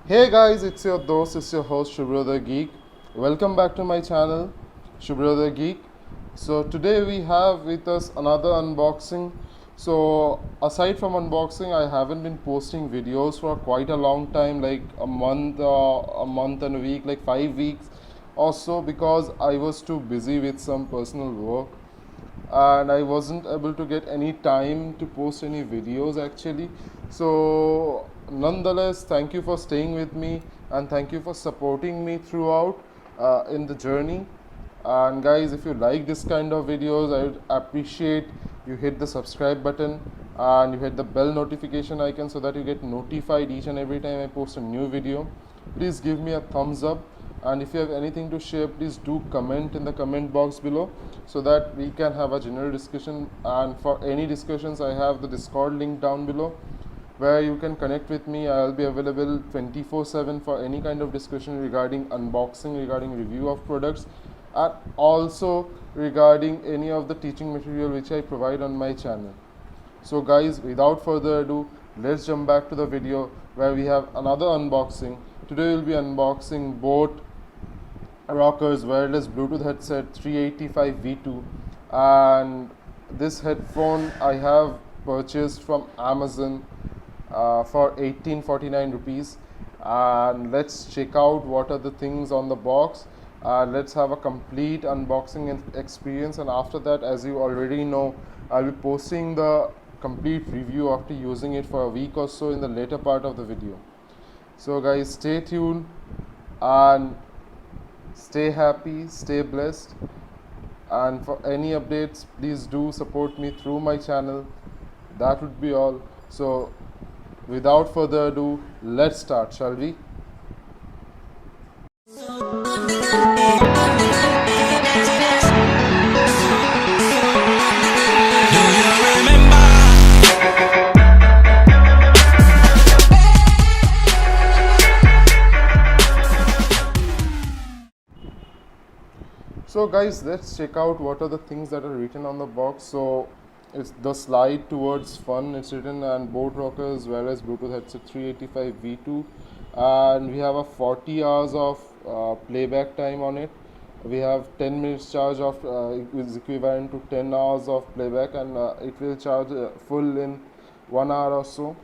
Hey guys, it's your host, it's your host Subhra the Geek. Welcome back to my channel, Subhra the Geek. So today we have with us another unboxing. So aside from unboxing, I haven't been posting videos for quite a long time, like a month and a week, like 5 weeks or so, because I was too busy with some personal work and I wasn't able to get any time to post any videos actually. So, nonetheless, thank you for staying with me and thank you for supporting me throughout in the journey. And guys, if you like this kind of videos, I would appreciate you hit the subscribe button and you hit the bell notification icon so that you get notified each and every time I post a new video. Please give me a thumbs up, and if you have anything to share, please do comment in the comment box below so that we can have a general discussion. And for any discussions, I have the Discord link down below where you can connect with me. I'll be available 24/7 for any kind of discussion regarding unboxing, regarding review of products, and also regarding any of the teaching material which I provide on my channel. So guys, without further ado, let's jump back to the video where we have another unboxing. Today we'll be unboxing Boat Rockerz wireless Bluetooth headset 385 V2, and this headphone I have purchased from Amazon for 1849 rupees. And let's check out what are the things on the box. Let's have a complete unboxing experience, and after that, as you already know, I'll be posting the complete review after using it for a week or so in the later part of the video. So guys, stay tuned and stay happy, stay blessed, and for any updates, please do support me through my channel. That would be all. So without further ado, let's start, shall we? So guys, let's check out what are the things that are written on the box. So it's the slide towards fun. It's written on Boat Rockerz wireless Bluetooth headset 385 V2, and we have a 40 hours of playback time on it. We have 10 minutes charge of is equivalent to 10 hours of playback, and it will charge full in 1 hour or so.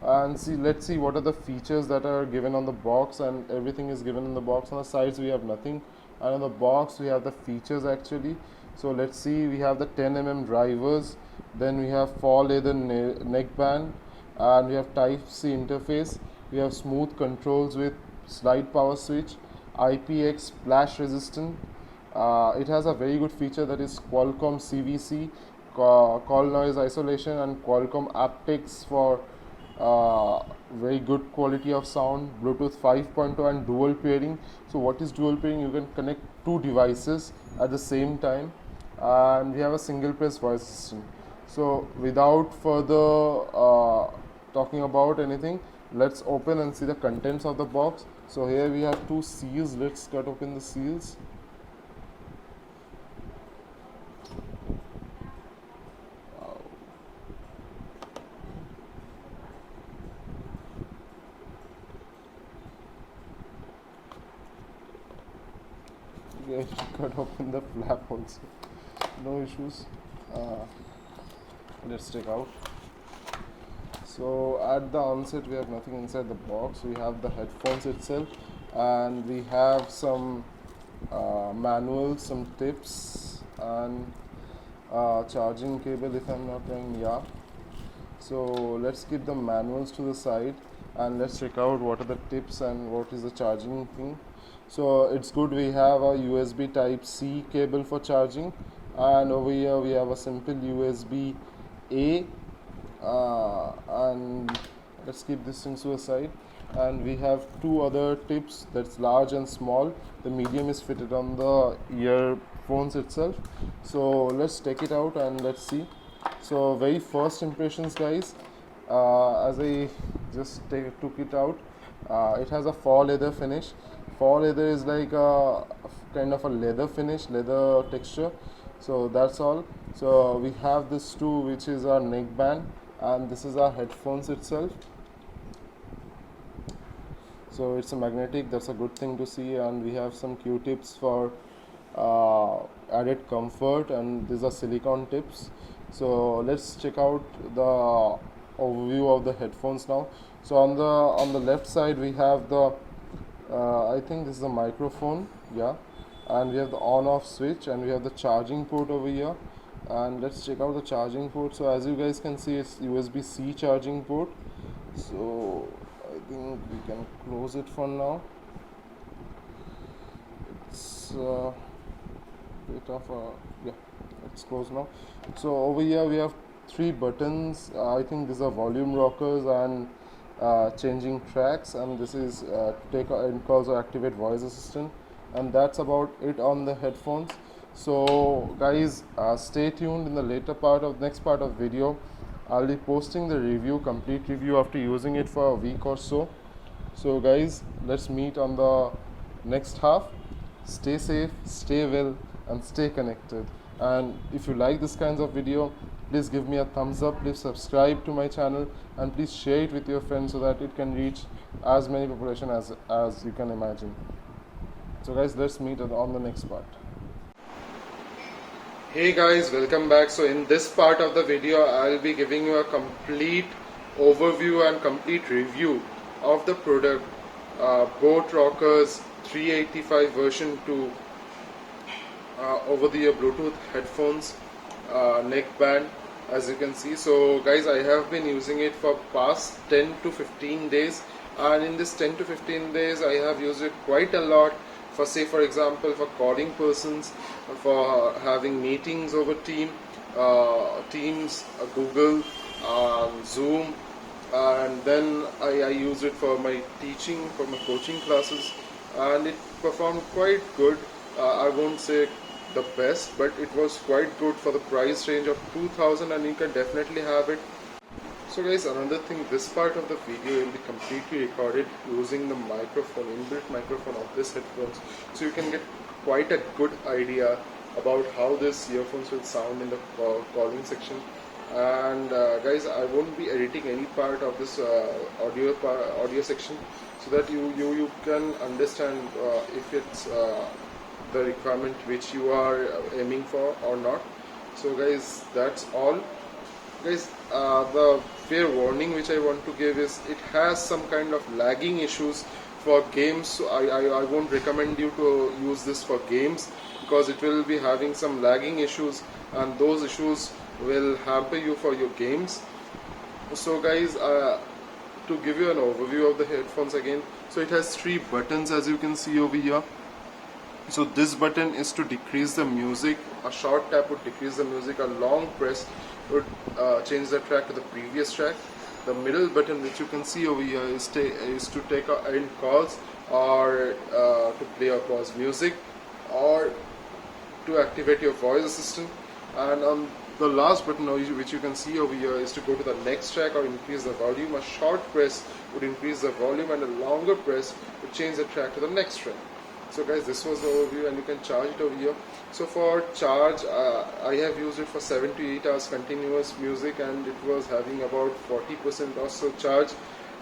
And see, let's see what are the features that are given on the box, and everything is given in the box. On the sides we have nothing, and on the box we have the features actually. So let's see, we have the 10 mm drivers, then we have fall leather neckband, and we have type C interface. We have smooth controls with slide power switch, IPX splash resistant. It has a very good feature, that is Qualcomm CVC, call noise isolation, and Qualcomm aptics for very good quality of sound. Bluetooth 5.0 and dual pairing. So what is dual pairing? You can connect two devices at the same time, and we have a single press voice assistant. So without further talking about anything, let's open and see the contents of the box. So here we have two seals. Let's cut open the seals. We cut open the flap also, no issues. Let's take out. So at the onset we have nothing inside the box. We have the headphones itself, and we have some manuals, some tips, and charging cable if I'm not wrong. Yeah. So let's keep the manuals to the side and let's check out what are the tips and what is the charging thing. So it's good, we have a USB type C cable for charging, and over here we have a simple USB A, and let's keep this thing to the side. And we have two other tips, that's large and small. The medium is fitted on the earphones itself. So let's take it out and let's see. So very first impressions guys, as I just took it out, it has a faux leather finish. Faux leather is like a kind of a leather finish, leather texture. So that's all. So we have this too, which is our neckband, and this is our headphones itself. So it's a magnetic, that's a good thing to see. And we have some q-tips for added comfort, and these are silicone tips. So let's check out the overview of the headphones now. So on the left side we have the I think this is a microphone, yeah, and we have the on off switch, and we have the charging port over here. And let's check out the charging port. So as you guys can see, it's USB-C charging port. So I think we can close it for now. It's bit of a, yeah, it's closed now. So over here we have three buttons. I think these are volume rockers and changing tracks, and this is take and calls or activate voice assistant, and that's about it on the headphones. So guys, stay tuned. In the later part of next part of video, I'll be posting the review, complete review, after using it for a week or so. So guys, let's meet on the next half. Stay safe, stay well, and stay connected. And if you like this kinds of video, please give me a thumbs up, please subscribe to my channel, and please share it with your friends so that it can reach as many population as you can imagine. So guys, let's meet on the next part. Hey guys, welcome back. So in this part of the video, I'll be giving you a complete overview and complete review of the product Boat Rockerz 385 version 2 over the ear Bluetooth headphones, neckband, as you can see. So guys, I have been using it for past 10 to 15 days, and in this 10 to 15 days I have used it quite a lot for, say for example, for calling persons, for having meetings over Teams, Google, Zoom, and then I use it for my teaching, for my coaching classes, and it performed quite good. I won't say the best, but it was quite good for the price range of 2000, and you can definitely have it. So guys, another thing, this part of the video will be completely recorded using the microphone, inbuilt microphone of this headphones, so you can get quite a good idea about how this earphones will sound in the calling section. And guys, I won't be editing any part of this audio section, so that you can understand if it's the requirement which you are aiming for or not. So guys, that's all. Guys, the fair warning which I want to give is it has some kind of lagging issues for games. So I won't recommend you to use this for games, because it will be having some lagging issues, and those issues will hamper you for your games. So guys, to give you an overview of the headphones again, so it has three buttons, as you can see over here. So this button is to decrease the music. A short tap would decrease the music, a long press would change the track to the previous track. The middle button, which you can see over here, is to take end calls, or to play or pause music, or to activate your voice assistant. And on the last button, which you can see over here, is to go to the next track or increase the volume. A short press would increase the volume, and a longer press would change the track to the next track. So guys, this was the overview, and you can charge it over here. So for charge, I have used it for 7 to 8 hours continuous music, and it was having about 40% or so charge.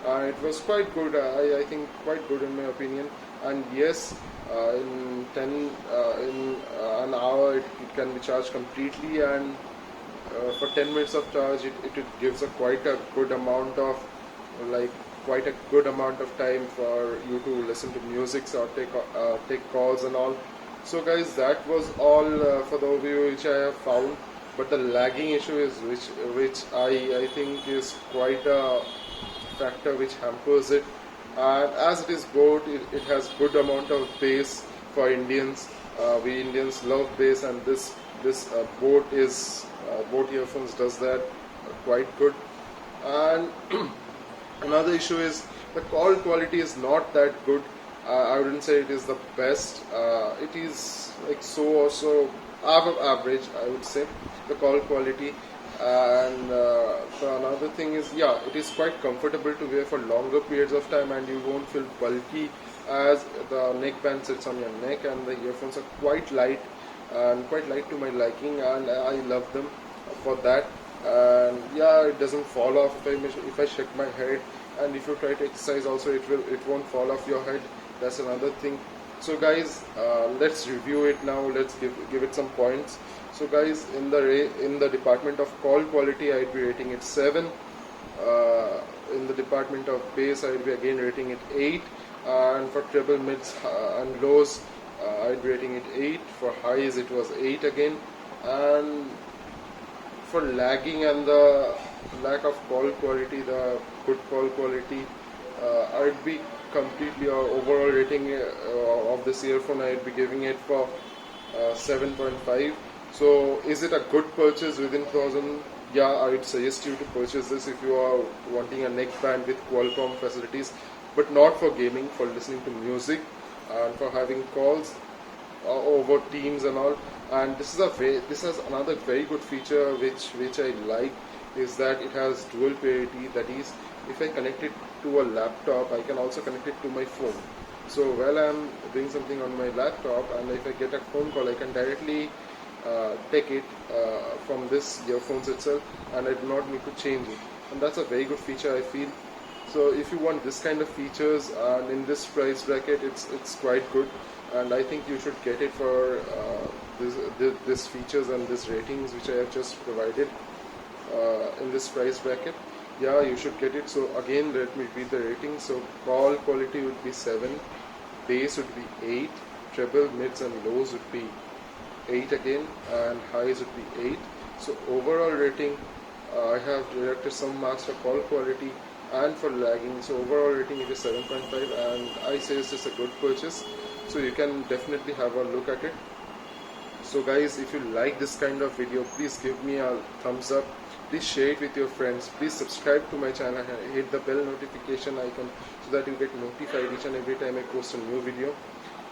It was quite good, I think quite good in my opinion. And yes, in an hour it can be charged completely, and for 10 minutes of charge it gives quite a good amount of time for you to listen to music or take calls and all. So guys, that was all for the overview which I have found. But the lagging issue is which I think is quite a factor which hampers it. And as it is Boat, it has good amount of bass for Indians. We Indians love bass, and this Boat earphones does that quite good. And another issue is the call quality is not that good. I wouldn't say it is the best. It is like so or so average, I would say, the call quality. And another thing is, yeah, it is quite comfortable to wear for longer periods of time, and you won't feel bulky, as the neckband sits on your neck, and the earphones are quite light to my liking, and I love them for that. And yeah, it doesn't fall off if I shake my head. and if you try to exercise also, it won't fall off your head. That's another thing. So guys, let's review it now. Let's give it some points. So guys, in the department of call quality, I'd be rating it 7. In the department of bass, I'd be again rating it 8, and for treble, mids and lows, I'd be rating it 8. For highs, it was 8 again, and for lagging and the lack of call quality, the good call quality, I'd be completely, overall rating of this earphone, I'd be giving it for 7.5. So is it a good purchase within 1000? Yeah, I would suggest you to purchase this if you are wanting a neckband with Qualcomm facilities, but not for gaming, for listening to music and for having calls over Teams and all. And this has another very good feature which I like, is that it has dual parity. That is, if I connect it to a laptop, I can also connect it to my phone. So while I'm doing something on my laptop, and if I get a phone call, I can directly take it from this earphones itself, and I do not need to change it. And that's a very good feature, I feel. So if you want this kind of features and in this price bracket, it's quite good, and I think you should get it for this features and this ratings which I have just provided in this price bracket. Yeah, you should get it. So again, let me repeat the ratings. So call quality would be 7, bass would be 8, treble, mids and lows would be 8 again, and highs would be 8. So overall rating, I have deducted some marks for call quality and for lagging. So overall rating, it is 7.5, and I say it's just a good purchase. So you can definitely have a look at it. So guys, if you like this kind of video, please give me a thumbs up. Please share it with your friends. Please subscribe to my channel and hit the bell notification icon so that you get notified each and every time I post a new video.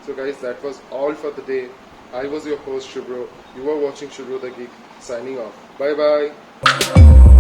So guys, that was all for the day. I was your host Subhra. You are watching Subhra the Geek, signing off. Bye bye.